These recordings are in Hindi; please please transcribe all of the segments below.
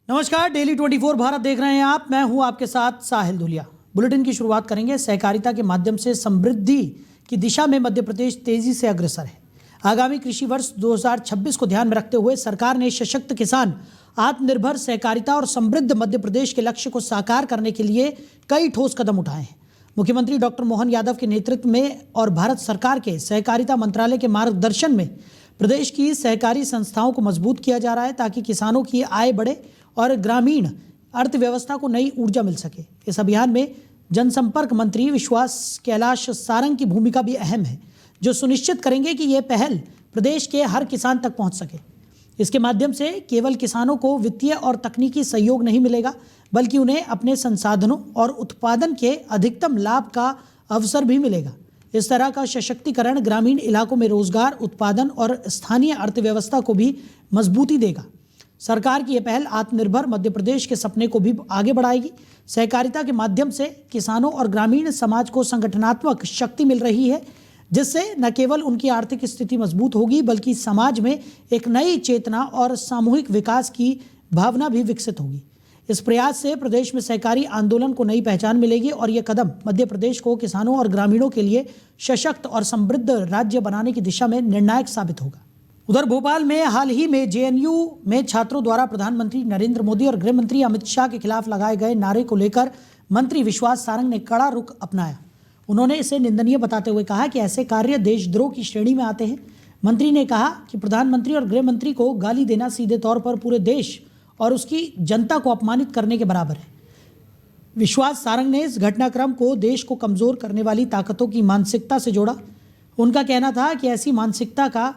नमस्कार, डेली 24 भारत देख रहे हैं आप। मैं हूं आपके साथ साहिल धुलिया। बुलेटिन की शुरुआत करेंगे। सहकारिता के माध्यम से समृद्धि की दिशा में मध्य प्रदेश तेजी से अग्रसर है। आगामी कृषि वर्ष 2026 को ध्यान में रखते हुए सरकार ने सशक्त किसान, आत्मनिर्भर, सहकारिता और समृद्ध मध्य प्रदेश के लक्ष्य को साकार करने के लिए कई ठोस कदम उठाए हैं। मुख्यमंत्री डॉक्टर मोहन यादव के नेतृत्व में और भारत सरकार के सहकारिता मंत्रालय के मार्गदर्शन में प्रदेश की सहकारी संस्थाओं को मजबूत किया जा रहा है ताकि किसानों की आय बढ़े और ग्रामीण अर्थव्यवस्था को नई ऊर्जा मिल सके। इस अभियान में जनसंपर्क मंत्री विश्वास कैलाश सारंग की भूमिका भी अहम है, जो सुनिश्चित करेंगे कि ये पहल प्रदेश के हर किसान तक पहुंच सके। इसके माध्यम से केवल किसानों को वित्तीय और तकनीकी सहयोग नहीं मिलेगा, बल्कि उन्हें अपने संसाधनों और उत्पादन के अधिकतम लाभ का अवसर भी मिलेगा। इस तरह का सशक्तिकरण ग्रामीण इलाकों में रोजगार, उत्पादन और स्थानीय अर्थव्यवस्था को भी मजबूती देगा। सरकार की यह पहल आत्मनिर्भर मध्य प्रदेश के सपने को भी आगे बढ़ाएगी। सहकारिता के माध्यम से किसानों और ग्रामीण समाज को संगठनात्मक शक्ति मिल रही है, जिससे न केवल उनकी आर्थिक स्थिति मजबूत होगी, बल्कि समाज में एक नई चेतना और सामूहिक विकास की भावना भी विकसित होगी। इस प्रयास से प्रदेश में सहकारी आंदोलन को नई पहचान मिलेगी और ये कदम मध्य प्रदेश को किसानों और ग्रामीणों के लिए सशक्त और समृद्ध राज्य बनाने की दिशा में निर्णायक साबित होगा। उधर भोपाल में हाल ही में जेएनयू में छात्रों द्वारा प्रधानमंत्री नरेंद्र मोदी और गृह मंत्री अमित शाह के खिलाफ लगाए गए नारे को लेकर मंत्री विश्वास सारंग ने कड़ा रुख अपनाया। उन्होंने इसे निंदनीय बताते हुए कहा कि ऐसे कार्य देशद्रोह की श्रेणी में आते हैं। मंत्री ने कहा कि प्रधानमंत्री और गृह मंत्री को गाली देना सीधे तौर पर पूरे देश और उसकी जनता को अपमानित करने के बराबर है। विश्वास सारंग ने इस घटनाक्रम को देश को कमजोर करने वाली ताकतों की मानसिकता से जोड़ा। उनका कहना था कि ऐसी मानसिकता का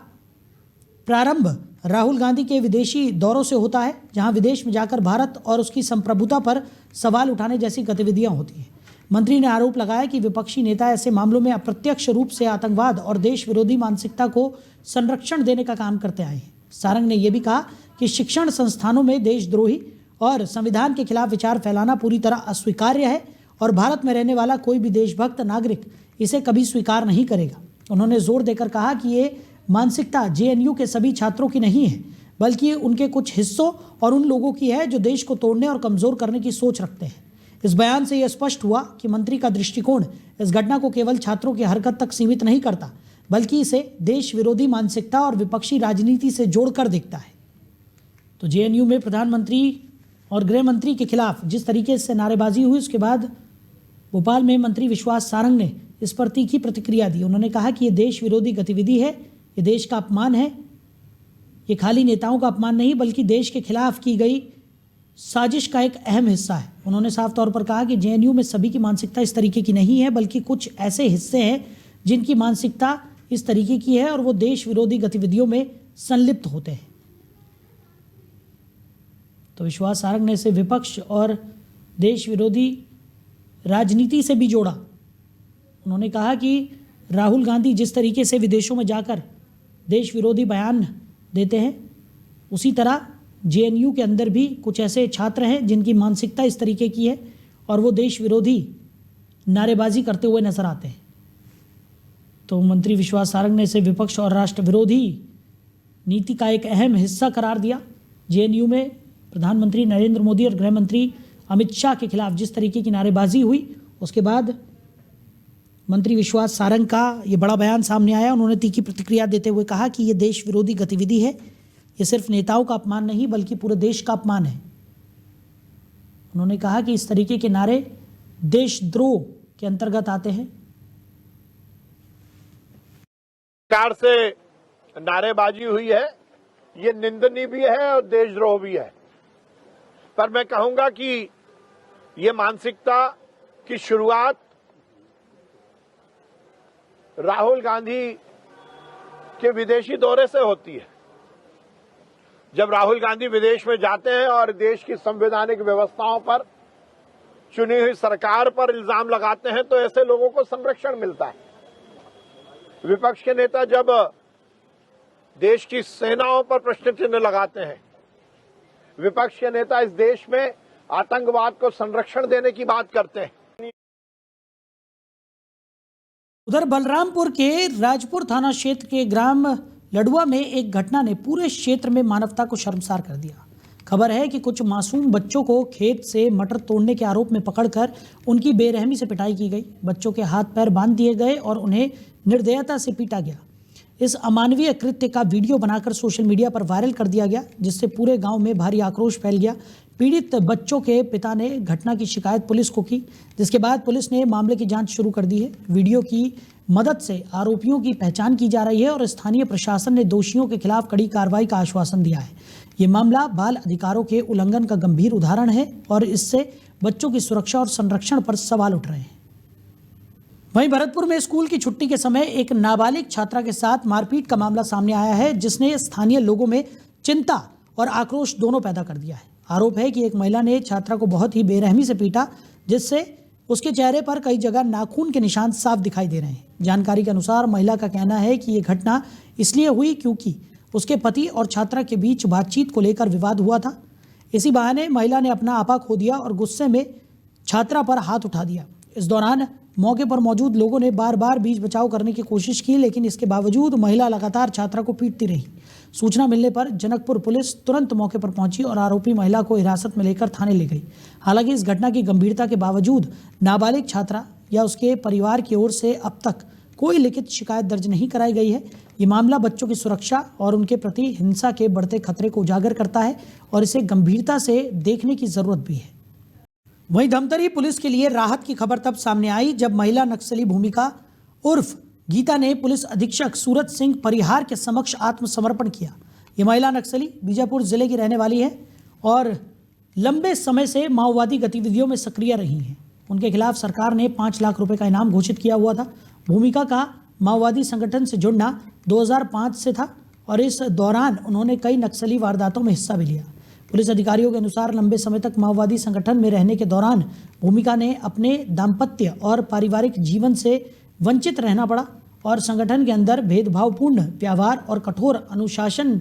प्रारंभ राहुल गांधी के विदेशी दौरों से होता है, जहां विदेश में जाकर भारत और उसकी संप्रभुता पर सवाल उठाने जैसी गतिविधियां होती हैं। मंत्री ने आरोप लगाया कि विपक्षी नेता ऐसे मामलों में अप्रत्यक्ष रूप से आतंकवाद और देश विरोधी मानसिकता को संरक्षण देने का काम करते आए हैं। सारंग ने यह भी कहा कि शिक्षण संस्थानों में देशद्रोही और संविधान के खिलाफ विचार फैलाना पूरी तरह अस्वीकार्य है और भारत में रहने वाला कोई भी देशभक्त नागरिक इसे कभी स्वीकार नहीं करेगा। उन्होंने जोर देकर कहा कि ये मानसिकता जेएनयू के सभी छात्रों की नहीं है, बल्कि उनके कुछ हिस्सों और उन लोगों की है जो देश को तोड़ने और कमजोर करने की सोच रखते हैं। इस बयान से यह स्पष्ट हुआ कि मंत्री का दृष्टिकोण इस घटना को केवल छात्रों की हरकत तक सीमित नहीं करता, बल्कि इसे देश विरोधी मानसिकता और विपक्षी राजनीति से जोड़कर देखता है। तो जेएनयू में प्रधानमंत्री और गृह मंत्री के खिलाफ जिस तरीके से नारेबाजी हुई, उसके बाद भोपाल में मंत्री विश्वास सारंग ने इस पर तीखी प्रतिक्रिया दी। उन्होंने कहा कि यह देश विरोधी गतिविधि है, ये देश का अपमान है। ये खाली नेताओं का अपमान नहीं, बल्कि देश के खिलाफ की गई साजिश का एक अहम हिस्सा है। उन्होंने साफ तौर पर कहा कि जेएनयू में सभी की मानसिकता इस तरीके की नहीं है, बल्कि कुछ ऐसे हिस्से हैं जिनकी मानसिकता इस तरीके की है और वो देश विरोधी गतिविधियों में संलिप्त होते हैं। तो विश्वास सारंग ने इसे विपक्ष और देश विरोधी राजनीति से भी जोड़ा। उन्होंने कहा कि राहुल गांधी जिस तरीके से विदेशों में जाकर देश विरोधी बयान देते हैं, उसी तरह जेएनयू के अंदर भी कुछ ऐसे छात्र हैं जिनकी मानसिकता इस तरीके की है और वो देश विरोधी नारेबाजी करते हुए नजर आते हैं। तो मंत्री विश्वास सारंग ने इसे विपक्ष और राष्ट्र विरोधी नीति का एक अहम हिस्सा करार दिया। जेएनयू में प्रधानमंत्री नरेंद्र मोदी और गृह मंत्री अमित शाह के खिलाफ जिस तरीके की नारेबाजी हुई, उसके बाद मंत्री विश्वास सारंग का ये बड़ा बयान सामने आया। उन्होंने तीखी प्रतिक्रिया देते हुए कहा कि ये देश विरोधी गतिविधि है, ये सिर्फ नेताओं का अपमान नहीं, बल्कि पूरे देश का अपमान है। उन्होंने कहा कि इस तरीके के नारे देशद्रोह के अंतर्गत आते हैं। सरकार से नारेबाजी हुई है, ये निंदनीय भी है और देशद्रोह भी है। पर मैं कहूंगा कि ये मानसिकता की शुरुआत राहुल गांधी के विदेशी दौरे से होती है। जब राहुल गांधी विदेश में जाते हैं और देश की संवैधानिक व्यवस्थाओं पर, चुनी हुई सरकार पर इल्जाम लगाते हैं, तो ऐसे लोगों को संरक्षण मिलता है। विपक्ष के नेता जब देश की सेनाओं पर प्रश्न चिन्ह लगाते हैं, विपक्ष के नेता इस देश में आतंकवाद को संरक्षण देने की बात करते हैं। उधर बलरामपुर के राजपुर थाना क्षेत्र के ग्राम लडुआ में एक घटना ने पूरे क्षेत्र में मानवता को शर्मसार कर दिया। खबर है कि कुछ मासूम बच्चों को खेत से मटर तोड़ने के आरोप में पकड़कर उनकी बेरहमी से पिटाई की गई। बच्चों के हाथ पैर बांध दिए गए और उन्हें निर्दयता से पीटा गया। इस अमानवीय कृत्य का वीडियो बनाकर सोशल मीडिया पर वायरल कर दिया गया, जिससे पूरे गांव में भारी आक्रोश फैल गया। पीड़ित बच्चों के पिता ने घटना की शिकायत पुलिस को की, जिसके बाद पुलिस ने मामले की जांच शुरू कर दी है। वीडियो की मदद से आरोपियों की पहचान की जा रही है और स्थानीय प्रशासन ने दोषियों के खिलाफ कड़ी कार्रवाई का आश्वासन दिया है। ये मामला बाल अधिकारों के उल्लंघन का गंभीर उदाहरण है और इससे बच्चों की सुरक्षा और संरक्षण पर सवाल उठ रहे हैं। वहीं भरतपुर में स्कूल की छुट्टी के समय एक नाबालिग छात्रा के साथ मारपीट का मामला सामने आया है, जिसने स्थानीय लोगों में चिंता और आक्रोश दोनों पैदा कर दिया है। आरोप है कि एक महिला ने छात्रा को बहुत ही बेरहमी से पीटा, जिससे उसके चेहरे पर कई जगह नाखून के निशान साफ दिखाई दे रहे हैं। जानकारी के अनुसार महिला का कहना है कि ये घटना इसलिए हुई क्योंकि उसके पति और छात्रा के बीच बातचीत को लेकर विवाद हुआ था। इसी बहाने महिला ने अपना आपा खो दिया और गुस्से में छात्रा पर हाथ उठा दिया। इस दौरान मौके पर मौजूद लोगों ने बार बार बीच बचाव करने की कोशिश की, लेकिन इसके बावजूद महिला लगातार छात्रा को पीटती रही। सूचना मिलने पर जनकपुर पुलिस तुरंत मौके पर पहुंची और आरोपी महिला को हिरासत में लेकर थाने ले गई। हालांकि इस घटना की गंभीरता के बावजूद नाबालिग छात्रा या उसके परिवार की ओर से अब तक कोई लिखित शिकायत दर्ज नहीं कराई गई है। ये मामला बच्चों की सुरक्षा और उनके प्रति हिंसा के बढ़ते खतरे को उजागर करता है और इसे गंभीरता से देखने की जरूरत भी है। वहीं धमतरी पुलिस के लिए राहत की खबर तब सामने आई जब महिला नक्सली भूमिका उर्फ गीता ने पुलिस अधीक्षक सूरज सिंह परिहार के समक्ष आत्मसमर्पण किया। ये महिला नक्सली बीजापुर जिले की रहने वाली है और लंबे समय से माओवादी गतिविधियों में सक्रिय रही हैं। उनके खिलाफ सरकार ने 5 लाख रुपए का इनाम घोषित किया हुआ था। भूमिका का माओवादी संगठन से जुड़ना 2005 से था और इस दौरान उन्होंने कई नक्सली वारदातों में हिस्सा भी लिया। पुलिस अधिकारियों के अनुसार लंबे समय तक माओवादी संगठन में रहने के दौरान भूमिका ने अपने दाम्पत्य और पारिवारिक जीवन से वंचित रहना पड़ा और संगठन के अंदर भेदभावपूर्ण व्यवहार और कठोर अनुशासन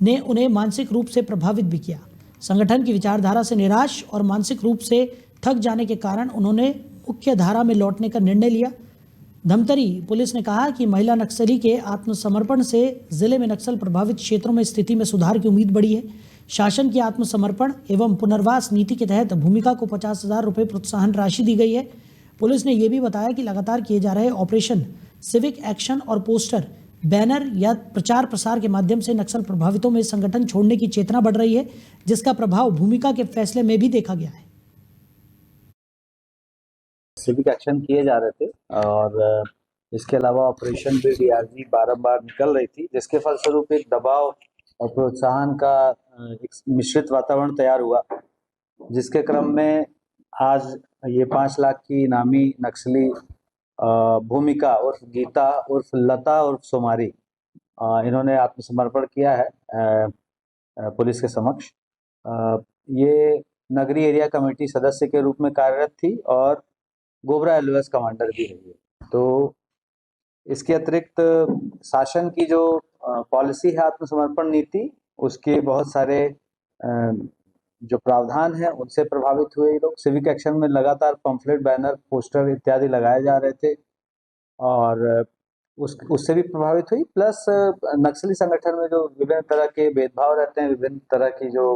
ने उन्हें मानसिक रूप से प्रभावित भी किया। संगठन की विचारधारा से निराश और मानसिक रूप से थक जाने के कारण उन्होंने मुख्य धारा में लौटने का निर्णय लिया। धमतरी पुलिस ने कहा कि महिला नक्सली के आत्मसमर्पण से जिले में नक्सल प्रभावित क्षेत्रों में स्थिति में सुधार की उम्मीद बढ़ी है। शासन की आत्मसमर्पण एवं पुनर्वास नीति के तहत भूमिका को 50,000 रुपये प्रोत्साहन राशि दी गई है। पुलिस ने यह भी बताया कि लगातार किए जा रहे ऑपरेशन, सिविक एक्शन और पोस्टर, बैनर या प्रचार प्रसार के माध्यम से नक्सल प्रभावितों में संगठन छोड़ने की चेतना बढ़ रही है, जिसका प्रभाव भूमिका के फैसले में भी देखा गया है। सिविक एक्शन किए जा रहे थे और इसके अलावा ऑपरेशन भी डीआरजी बारंबार निकल रही थी, जिसके फलस्वरूप एक दबाव और प्रोत्साहन का एक मिश्रित वातावरण तैयार हुआ, जिसके क्रम में आज ये 5 लाख की इनामी नक्सली भूमिका उर्फ गीता उर्फ लता उर्फ सोमारी इन्होंने आत्मसमर्पण किया है पुलिस के समक्ष। ये नगरी एरिया कमेटी सदस्य के रूप में कार्यरत थी और गोबरा एलओएस कमांडर भी है। तो इसके अतिरिक्त शासन की जो पॉलिसी है आत्मसमर्पण नीति, उसके बहुत सारे जो प्रावधान है उनसे प्रभावित हुए ये लोग। सिविक एक्शन में लगातार पंफलेट, बैनर, पोस्टर इत्यादि लगाए जा रहे थे और उससे भी प्रभावित हुई। प्लस नक्सली संगठन में जो विभिन्न तरह के भेदभाव रहते हैं, विभिन्न तरह की जो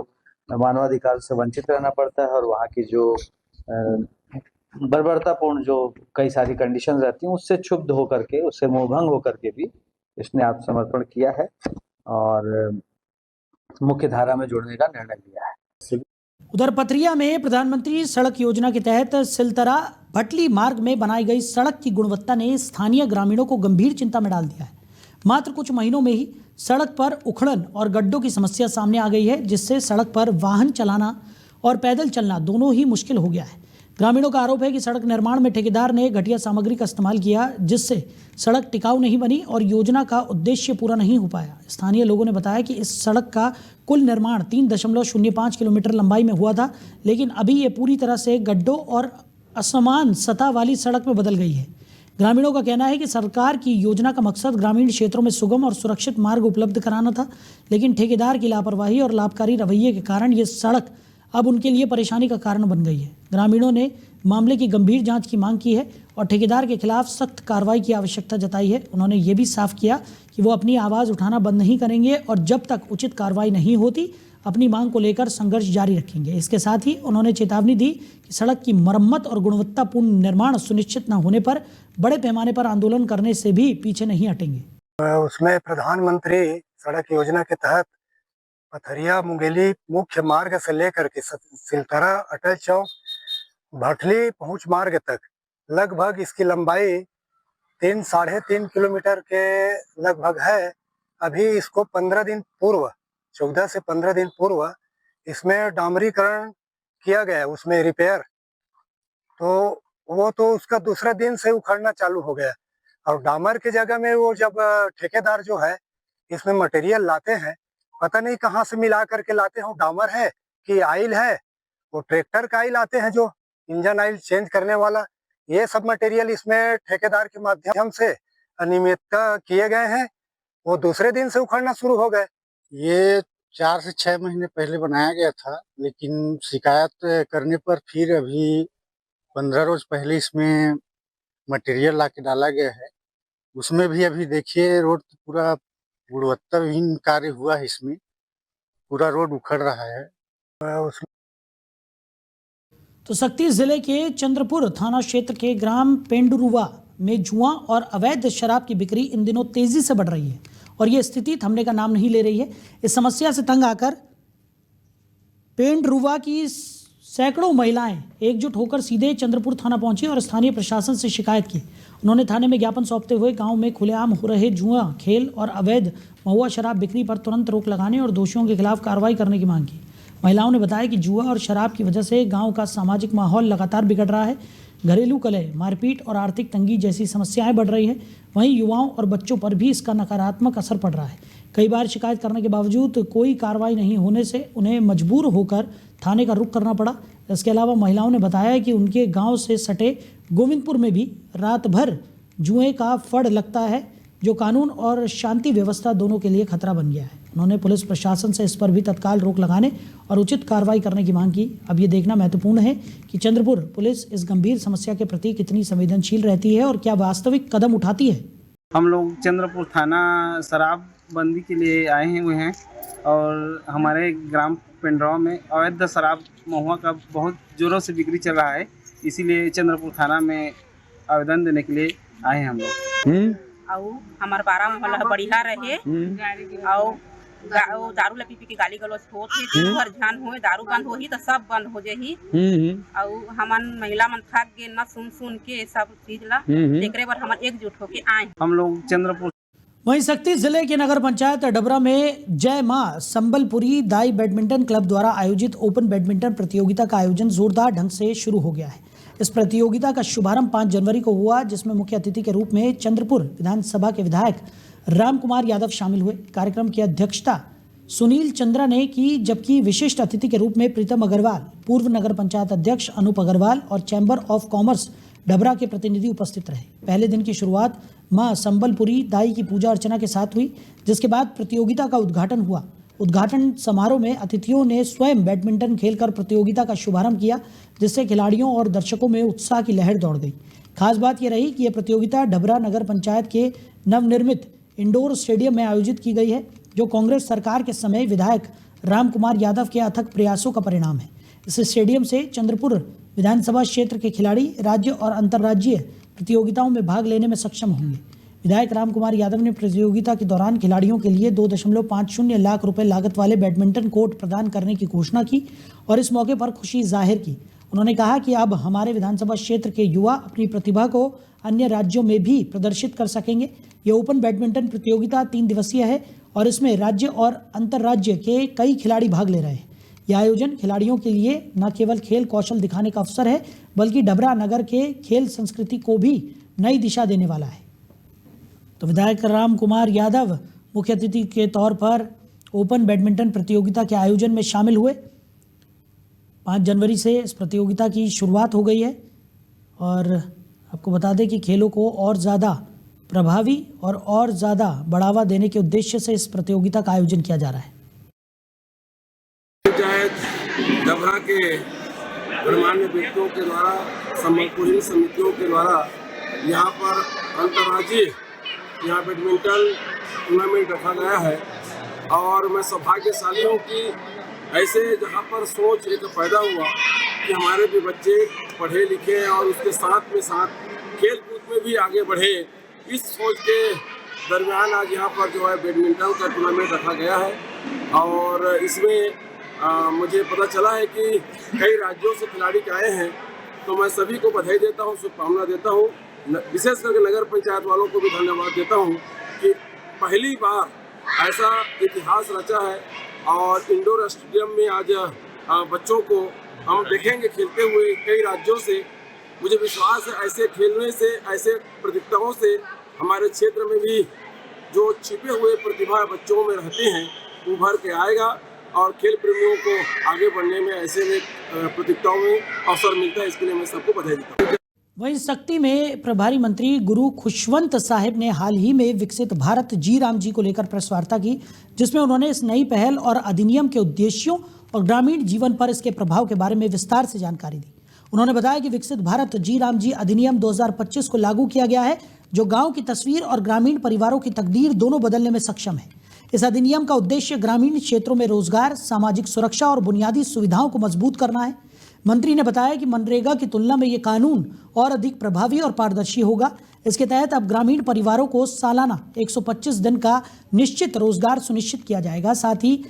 मानवाधिकार से वंचित रहना पड़ता है और वहाँ की जो बर्बरतापूर्ण जो कई सारी कंडीशन रहती हैं, उससे क्षुब्ध होकर के, उससे मोहभंग होकर के भी इसने आत्मसमर्पण किया है और मुख्य धारा में जुड़ने का निर्णय लिया है। उधर पथरिया में प्रधानमंत्री सड़क योजना के तहत सिलतरा भटली मार्ग में बनाई गई सड़क की गुणवत्ता ने स्थानीय ग्रामीणों को गंभीर चिंता में डाल दिया है। मात्र कुछ महीनों में ही सड़क पर उखड़न और गड्ढों की समस्या सामने आ गई है, जिससे सड़क पर वाहन चलाना और पैदल चलना दोनों ही मुश्किल हो गया है। ग्रामीणों का आरोप है कि सड़क निर्माण में ठेकेदार ने घटिया सामग्री का इस्तेमाल किया, जिससे सड़क टिकाऊ नहीं बनी और योजना का उद्देश्य पूरा नहीं हो पाया। स्थानीय लोगों ने बताया कि इस सड़क का कुल निर्माण 3.05 किलोमीटर लंबाई में हुआ था, लेकिन अभी ये पूरी तरह से गड्ढों और असमान सतह वाली सड़क में बदल गई है। ग्रामीणों का कहना है कि सरकार की योजना का मकसद ग्रामीण क्षेत्रों में सुगम और सुरक्षित मार्ग उपलब्ध कराना था, लेकिन ठेकेदार की लापरवाही और लाभकारी रवैये के कारण ये सड़क अब उनके लिए परेशानी का कारण बन गई है। ग्रामीणों ने मामले की गंभीर जांच की मांग की है और ठेकेदार के खिलाफ सख्त कार्रवाई की आवश्यकता जताई है। उन्होंने ये भी साफ किया कि वो अपनी आवाज़ उठाना बंद नहीं करेंगे और जब तक उचित कार्रवाई नहीं होती अपनी मांग को लेकर संघर्ष जारी रखेंगे। इसके साथ ही उन्होंने चेतावनी दी कि सड़क की मरम्मत और गुणवत्तापूर्ण निर्माण सुनिश्चित न होने पर बड़े पैमाने पर आंदोलन करने से भी पीछे नहीं हटेंगे। उसमें प्रधानमंत्री सड़क योजना के तहत पथरिया मुंगेली मुख्य मार्ग से लेकर के सिलतरा अटल चौक भटली पहुंच मार्ग तक लगभग इसकी लंबाई 3-3.5 किलोमीटर के लगभग है। अभी इसको 15 दिन पूर्व 14 से 15 दिन पूर्व इसमें डामरीकरण किया गया, उसमें रिपेयर, तो वो तो उसका दूसरा दिन से उखड़ना चालू हो गया। और डामर की जगह में वो जब ठेकेदार जो है इसमें मटेरियल लाते हैं, पता नहीं कहाँ से मिला करके लाते हो, डामर है कि आयल है, वो ट्रैक्टर का आयल आते हैं जो इंजन आयल चेंज करने वाला, ये सब मटेरियल इसमें ठेकेदार के माध्यम से अनियमितता किए गए हैं, वो दूसरे दिन से उखड़ना शुरू हो गए। ये 4 से 6 महीने पहले बनाया गया था, लेकिन शिकायत करने पर फिर अभी 15 रोज पहले इसमें मटेरियल ला के डाला गया है। उसमें भी अभी देखिए रोड तो पूरा गुणवत्ताहीन कार्य हुआ है, इसमें पूरा रोड उखड़ रहा है। तो सक्ती जिले के चंद्रपुर थाना क्षेत्र के ग्राम पेंडुरुवा में जुआ और अवैध शराब की बिक्री इन दिनों तेजी से बढ़ रही है और ये स्थिति थमने का नाम नहीं ले रही है। इस समस्या से तंग आकर पेंडुरुवा की सैकड़ों महिलाएं एकजुट होकर सीधे चंद्रपुर थाना पहुंची और स्थानीय प्रशासन से शिकायत की। उन्होंने थाने में ज्ञापन सौंपते हुए गांव में खुलेआम हो रहे जुआ खेल और अवैध महुआ शराब बिक्री पर तुरंत रोक लगाने और दोषियों के खिलाफ कार्रवाई करने की मांग की। महिलाओं ने बताया कि जुआ और शराब की वजह से गांव का सामाजिक माहौल लगातार बिगड़ रहा है। घरेलू कलह, मारपीट और आर्थिक तंगी जैसी समस्याएं बढ़ रही हैं। वहीं युवाओं और बच्चों पर भी इसका नकारात्मक असर पड़ रहा है। कई बार शिकायत करने के बावजूद कोई कार्रवाई नहीं होने से उन्हें मजबूर होकर थाने का रुख करना पड़ा। इसके अलावा महिलाओं ने बताया कि उनके गांव से सटे गोविंदपुर में भी रात भर जुए का फड़ लगता है, जो कानून और शांति व्यवस्था दोनों के लिए खतरा बन गया है। उन्होंने पुलिस प्रशासन से इस पर भी तत्काल रोक लगाने और उचित कार्रवाई करने की मांग की। अब ये देखना महत्वपूर्ण है कि चंद्रपुर पुलिस इस गंभीर समस्या के प्रति कितनी संवेदनशील रहती है और क्या वास्तविक कदम उठाती है। हम लोग चंद्रपुर थाना शराबबंदी के लिए आए हुए हैं और हमारे ग्राम पेंड्रवा में अवैध शराब महुआ का बहुत जोरों से बिक्री चल रहा है, इसीलिए चंद्रपुर थाना में आवेदन देने के लिए आए हैं हम लोग। और हमारे 12 मोहल्ला बढ़िया रहे और दारू ला पी के गाली गलौज होत है, हर ध्यान होए दारू बंद होही तो सब बंद हो जाही। और हमन महिला मन थक गे न सुन के सब चीज ला एकरे पर हमन एकजुट होके आए हम लोग चंद्रपुर। वहीं सक्ती जिले के नगर पंचायत डबरा में जय मां संबलपुरी दाई बैडमिंटन क्लब द्वारा आयोजित ओपन बैडमिंटन प्रतियोगिता का आयोजन जोरदार ढंग से शुरू हो गया है। इस प्रतियोगिता का शुभारंभ 5 जनवरी को हुआ, जिसमें मुख्य अतिथि के रूप में चंद्रपुर विधानसभा के विधायक राम कुमार यादव शामिल हुए। कार्यक्रम की अध्यक्षता सुनील चंद्रा ने की, जबकि विशिष्ट अतिथि के रूप में प्रीतम अग्रवाल, पूर्व नगर पंचायत अध्यक्ष अनूप अग्रवाल और चैम्बर ऑफ कॉमर्स डबरा के प्रतिनिधि उपस्थित रहे। पहले दिन की शुरुआत मां संबलपुरी दाई की पूजा अर्चना के साथ हुई, जिसके बाद प्रतियोगिता का उद्घाटन हुआ। उद्घाटन समारोह में अतिथियों ने स्वयं बैडमिंटन खेलकर प्रतियोगिता का शुभारंभ किया, जिससे खिलाड़ियों और दर्शकों में उत्साह की लहर दौड़ गई। खास बात यह रही कि यह प्रतियोगिता डबरा नगर पंचायत के नवनिर्मित इंडोर स्टेडियम में आयोजित की गई है, जो कांग्रेस सरकार के समय विधायक राम कुमार यादव के अथक प्रयासों का परिणाम है। इस स्टेडियम से चंद्रपुर विधानसभा क्षेत्र के खिलाड़ी राज्य और अंतर्राज्यीय प्रतियोगिताओं में भाग लेने में सक्षम होंगे। विधायक राम कुमार यादव ने प्रतियोगिता के दौरान खिलाड़ियों के लिए 2.50 लाख रुपए लागत वाले बैडमिंटन कोर्ट प्रदान करने की घोषणा की और इस मौके पर खुशी जाहिर की। उन्होंने कहा कि अब हमारे विधानसभा क्षेत्र के युवा अपनी प्रतिभा को अन्य राज्यों में भी प्रदर्शित कर सकेंगे। ये ओपन बैडमिंटन प्रतियोगिता 3 दिवसीय है और इसमें राज्य और अंतर्राज्य के कई खिलाड़ी भाग ले रहे हैं। यह आयोजन खिलाड़ियों के लिए न केवल खेल कौशल दिखाने का अवसर है, बल्कि डबरा नगर के खेल संस्कृति को भी नई दिशा देने वाला है। तो विधायक राम कुमार यादव मुख्य अतिथि के तौर पर ओपन बैडमिंटन प्रतियोगिता के आयोजन में शामिल हुए। 5 जनवरी से इस प्रतियोगिता की शुरुआत हो गई है और आपको बता दें कि खेलों को और ज़्यादा प्रभावी और ज़्यादा बढ़ावा देने के उद्देश्य से इस प्रतियोगिता का आयोजन किया जा रहा है। पंचायत डबरा के गणमान्य व्यक्तियों के द्वारा, संबलपुरी समितियों के द्वारा यहाँ पर अंतर्राज्यीय बैडमिंटन टूर्नामेंट रखा गया है और मैं सौभाग्यशाली हूँ कि ऐसे जहाँ पर सोच एक पैदा हुआ कि हमारे भी बच्चे पढ़े लिखे और उसके साथ में साथ खेल कूद में भी आगे बढ़े, इस सोच के दरमियान आज यहाँ पर जो है बैडमिंटन का टूर्नामेंट रखा गया है। और इसमें मुझे पता चला है कि कई राज्यों से खिलाड़ी आए हैं, तो मैं सभी को बधाई देता हूँ, शुभकामना देता हूँ। विशेष करके नगर पंचायत वालों को भी धन्यवाद देता हूँ कि पहली बार ऐसा इतिहास रचा है और इंडोर स्टेडियम में आज बच्चों को हम देखेंगे खेलते हुए कई राज्यों से। मुझे विश्वास है ऐसे खेलने से, ऐसे प्रतियोगिताओं से हमारे क्षेत्र में भी जो छिपे हुए प्रतिभा बच्चों में रहते हैं उभर के आएगा और खेल प्रेमियों को आगे बढ़ने में ऐसे में प्रतियोगिताओं में अवसर मिलता है। इसके लिए मैं सबको बधाई देता हूँ। वहीं शक्ति में प्रभारी मंत्री गुरु खुशवंत साहिब ने हाल ही में विकसित भारत जी राम जी को लेकर प्रेस वार्ता की, जिसमें उन्होंने इस नई पहल और अधिनियम के उद्देश्यों और ग्रामीण जीवन पर इसके प्रभाव के बारे में विस्तार से जानकारी दी। उन्होंने बताया कि विकसित भारत जी राम जी अधिनियम 2025 को लागू किया गया है, जो गांव की तस्वीर और ग्रामीण परिवारों की तकदीर दोनों बदलने में सक्षम है। इस अधिनियम का उद्देश्य ग्रामीण क्षेत्रों में रोजगार, सामाजिक सुरक्षा और बुनियादी सुविधाओं को मजबूत करना है। मंत्री ने बताया कि मनरेगा की तुलना में ये कानून और अधिक प्रभावी और पारदर्शी होगा। इसके तहत अब ग्रामीण परिवारों को सालाना 125 दिन का निश्चित रोजगार सुनिश्चित किया जाएगा। साथ ही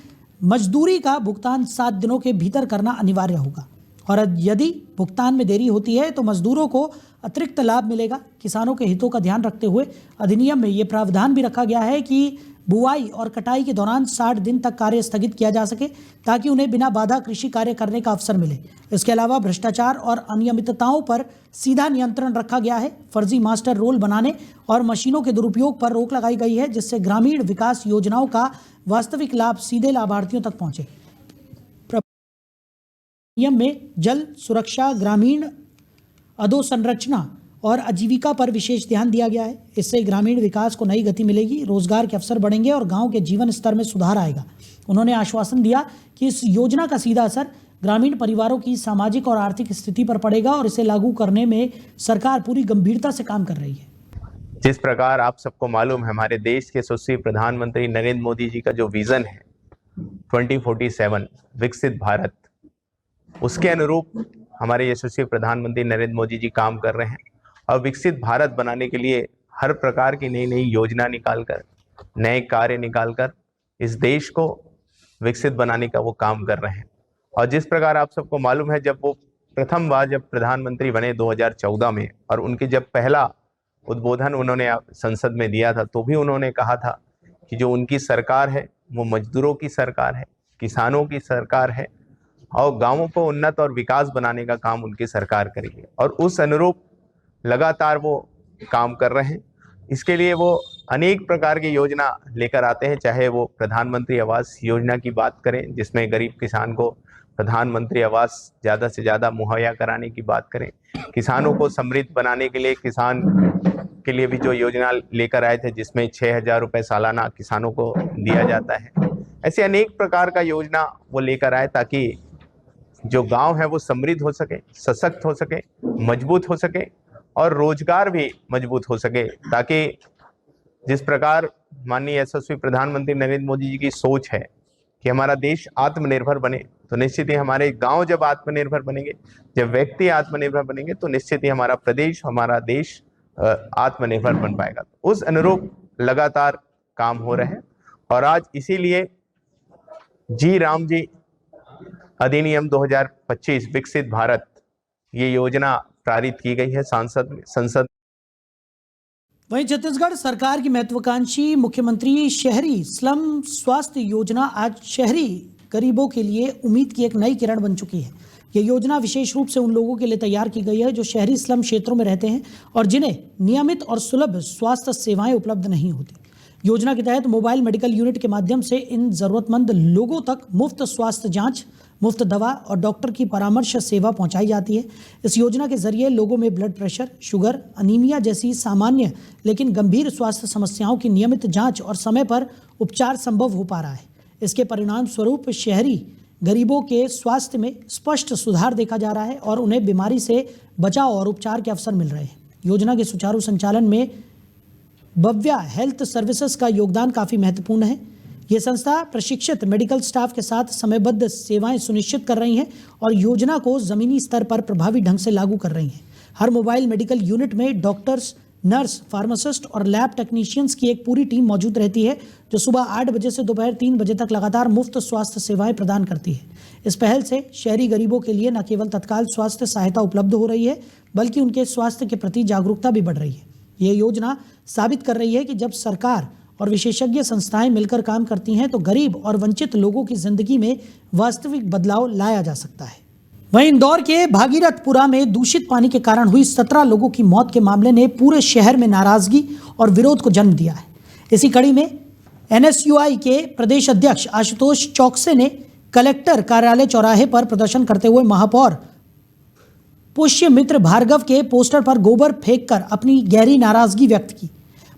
मजदूरी का भुगतान 7 दिनों के भीतर करना अनिवार्य होगा और यदि भुगतान में देरी होती है तो मजदूरों को अतिरिक्त लाभ मिलेगा। किसानों के हितों का ध्यान रखते हुए अधिनियम में ये प्रावधान भी रखा गया है कि बुआई और कटाई के दौरान 60 दिन तक कार्य स्थगित किया जा सके, ताकि उन्हें बिना बाधा कृषि कार्य करने का अवसर मिले। इसके अलावा भ्रष्टाचार और अनियमितताओं पर सीधा नियंत्रण रखा गया है। फर्जी मास्टर रोल बनाने और मशीनों के दुरुपयोग पर रोक लगाई गई है, जिससे ग्रामीण विकास योजनाओं का वास्तविक लाभ सीधे लाभार्थियों तक पहुंचे। नियम में जल सुरक्षा, ग्रामीण अधोसंरचना और आजीविका पर विशेष ध्यान दिया गया है। इससे ग्रामीण विकास को नई गति मिलेगी, रोजगार के अवसर बढ़ेंगे और गांव के जीवन स्तर में सुधार आएगा। उन्होंने आश्वासन दिया कि इस योजना का सीधा असर ग्रामीण परिवारों की सामाजिक और आर्थिक स्थिति पर पड़ेगा और इसे लागू करने में सरकार पूरी गंभीरता से काम कर रही है। जिस प्रकार आप सबको मालूम है, हमारे देश के यशस्वी प्रधानमंत्री नरेंद्र मोदी जी का जो विजन है 2047 विकसित भारत, उसके अनुरूप हमारे यशस्वी प्रधानमंत्री नरेंद्र मोदी जी काम कर रहे हैं और विकसित भारत बनाने के लिए हर प्रकार की नई नई योजना निकालकर, नए कार्य निकालकर इस देश को विकसित बनाने का वो काम कर रहे हैं। और जिस प्रकार आप सबको मालूम है, जब वो प्रथम बार जब प्रधानमंत्री बने 2014 में और उनके जब पहला उद्बोधन उन्होंने संसद में दिया था, तो भी उन्होंने कहा था कि जो उनकी सरकार है वो मजदूरों की सरकार है, किसानों की सरकार है और गाँवों को उन्नत और विकास बनाने का काम उनकी सरकार करेगी। और उस अनुरूप लगातार वो काम कर रहे हैं। इसके लिए वो अनेक प्रकार की योजना लेकर आते हैं, चाहे वो प्रधानमंत्री आवास योजना की बात करें, जिसमें गरीब किसान को प्रधानमंत्री आवास ज़्यादा से ज़्यादा मुहैया कराने की बात करें, किसानों को समृद्ध बनाने के लिए किसान के लिए भी जो योजना लेकर आए थे, जिसमें 6,000 रुपये सालाना किसानों को दिया जाता है। ऐसे अनेक प्रकार का योजना वो लेकर आए ताकि जो गांव है वो समृद्ध हो सके, सशक्त हो सके, मजबूत हो सके और रोजगार भी मजबूत हो सके, ताकि जिस प्रकार माननीय यशस्वी प्रधानमंत्री नरेंद्र मोदी जी की सोच है कि हमारा देश आत्मनिर्भर बने, तो निश्चित ही हमारे गांव जब आत्मनिर्भर बनेंगे, जब व्यक्ति आत्मनिर्भर बनेंगे, तो निश्चित ही हमारा प्रदेश, हमारा देश आत्मनिर्भर बन पाएगा। तो उस अनुरूप लगातार काम हो रहे हैं और आज इसीलिए जी राम जी अधिनियम 2025 विकसित भारत ये योजना पारित की गई है संसद। वहीं छत्तीसगढ़ सरकार की महत्वाकांक्षी मुख्यमंत्री शहरी स्लम स्वास्थ्य योजना आज शहरी गरीबों के लिए उम्मीद की एक नई किरण बन चुकी है। ये योजना विशेष रूप से उन लोगों के लिए तैयार की गई है जो शहरी स्लम क्षेत्रों में रहते हैं और जिन्हें नियमित और सुलभ स्वास्थ्य सेवाएं उपलब्ध नहीं होती। योजना के तहत मोबाइल मेडिकल यूनिट के माध्यम से इन जरूरतमंद लोगों तक मुफ्त स्वास्थ्य जांच, मुफ्त दवा और डॉक्टर की परामर्श सेवा पहुंचाई जाती है। इस योजना के जरिए लोगों में ब्लड प्रेशर, शुगर, अनीमिया जैसी सामान्य लेकिन गंभीर स्वास्थ्य समस्याओं की नियमित जांच और समय पर उपचार संभव हो पा रहा है। इसके परिणाम स्वरूप शहरी गरीबों के स्वास्थ्य में स्पष्ट सुधार देखा जा रहा है और उन्हें बीमारी से बचाव और उपचार के अवसर मिल रहे हैं। योजना के सुचारू संचालन में भव्या हेल्थ सर्विसेज का योगदान काफ़ी महत्वपूर्ण है। ये संस्था प्रशिक्षित मेडिकल स्टाफ के साथ समयबद्ध सेवाएं सुनिश्चित कर रही हैं और योजना को जमीनी स्तर पर प्रभावी ढंग से लागू कर रही हैं। हर मोबाइल मेडिकल यूनिट में डॉक्टर्स, नर्स, फार्मासिस्ट और लैब टेक्नीशियंस की एक पूरी टीम मौजूद रहती है जो सुबह 8 बजे से दोपहर 3 बजे तक लगातार मुफ्त स्वास्थ्य सेवाएं प्रदान करती है। इस पहल से शहरी गरीबों के लिए न केवल तत्काल स्वास्थ्य सहायता उपलब्ध हो रही है बल्कि उनके स्वास्थ्य के प्रति जागरूकता भी बढ़ रही है। ये योजना साबित कर रही है कि जब सरकार और विशेषज्ञ संस्थाएं मिलकर काम करती हैं तो गरीब और वंचित लोगों की जिंदगी में वास्तविक बदलाव लाया जा सकता है। वहीं इंदौर के भागीरथपुरा में दूषित पानी के कारण हुई 17 लोगों की मौत के मामले ने पूरे शहर में नाराजगी और विरोध को जन्म दिया है। इसी कड़ी में NSUI के प्रदेश अध्यक्ष आशुतोष चौकसे ने कलेक्टर कार्यालय चौराहे पर प्रदर्शन करते हुए महापौर पुष्य मित्र भार्गव के पोस्टर पर गोबर फेंककर अपनी गहरी नाराजगी व्यक्त की।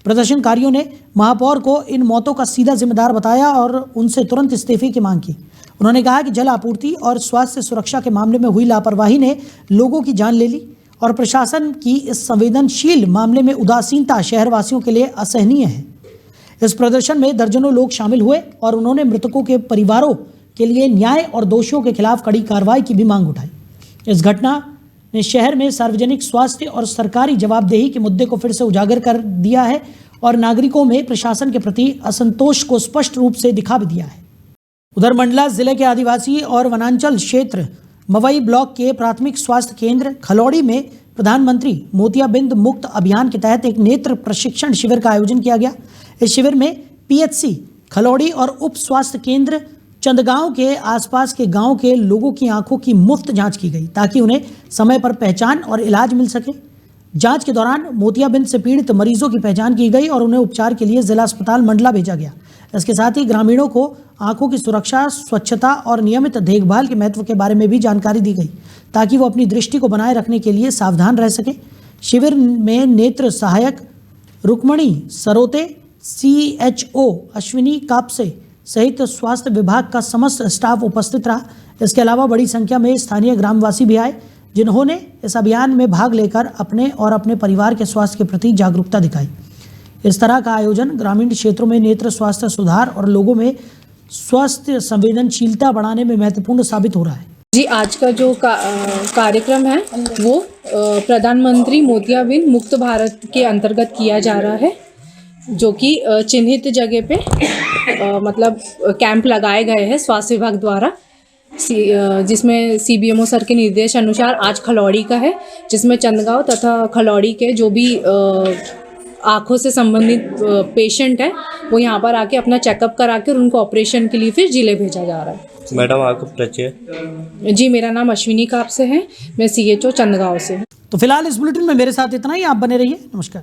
प्रदर्शनकारियों ने महापौर को इन मौतों का सीधा जिम्मेदार बताया और उनसे तुरंत इस्तीफे की मांग की। उन्होंने कहा कि जल आपूर्ति और स्वास्थ्य सुरक्षा के मामले में हुई लापरवाही ने लोगों की जान ले ली और प्रशासन की इस संवेदनशील मामले में उदासीनता शहरवासियों के लिए असहनीय है। इस प्रदर्शन में दर्जनों लोग शामिल हुए और उन्होंने मृतकों के परिवारों के लिए न्याय और दोषियों के खिलाफ कड़ी कार्रवाई की भी मांग उठाई। इस घटना ने शहर में सार्वजनिक स्वास्थ्य और सरकारी जवाबदेही के मुद्दे को फिर से उजागर कर दिया है और नागरिकों में प्रशासन के प्रति असंतोष को स्पष्ट रूप से दिखा भी दिया है। उधर मंडला जिले के आदिवासी और वनांचल क्षेत्र मवई ब्लॉक के प्राथमिक स्वास्थ्य केंद्र खलौड़ी में प्रधानमंत्री मोतियाबिंद मुक्त अभियान के तहत एक नेत्र प्रशिक्षण शिविर का आयोजन किया गया। इस शिविर में PHC खलौड़ी और उप स्वास्थ्य केंद्र चंदगांव के आसपास के गांव के लोगों की आंखों की मुफ्त जांच की गई ताकि उन्हें समय पर पहचान और इलाज मिल सके। जांच के दौरान मोतियाबिंद से पीड़ित मरीजों की पहचान की गई और उन्हें उपचार के लिए जिला अस्पताल मंडला भेजा गया। इसके साथ ही ग्रामीणों को आंखों की सुरक्षा, स्वच्छता और नियमित देखभाल के महत्व के बारे में भी जानकारी दी गई ताकि वो अपनी दृष्टि को बनाए रखने के लिए सावधान रह सके। शिविर में नेत्र सहायक रुक्मणी सरोते, CHO अश्विनी कापसे सहित स्वास्थ्य विभाग का समस्त स्टाफ उपस्थित रहा। इसके अलावा बड़ी संख्या में स्थानीय ग्रामवासी भी आए जिन्होंने इस अभियान में भाग लेकर अपने और अपने परिवार के स्वास्थ्य के प्रति जागरूकता दिखाई। इस तरह का आयोजन ग्रामीण क्षेत्रों में नेत्र स्वास्थ्य सुधार और लोगों में स्वास्थ्य संवेदनशीलता बढ़ाने में महत्वपूर्ण साबित हो रहा है। जी, आज का जो कार्यक्रम है वो प्रधानमंत्री मोतियाबिंद मुक्त भारत के अंतर्गत किया जा रहा है, जो कि चिन्हित जगह पे मतलब कैंप लगाए गए हैं स्वास्थ्य विभाग द्वारा, जिसमें CBMO सर के निर्देश अनुसार आज खलौड़ी का है, जिसमें चंदगांव तथा खलौड़ी के जो भी आँखों से संबंधित पेशेंट है वो यहाँ पर आके अपना चेकअप करा के उनको ऑपरेशन के लिए फिर जिले भेजा जा रहा है। मैडम आपका परिचय? जी, मेरा नाम अश्विनी काप से है, मैं CHO चंदगांव से हूँ। तो फिलहाल इस बुलेटिन में मेरे साथ इतना ही। आप बने रहिए। नमस्कार।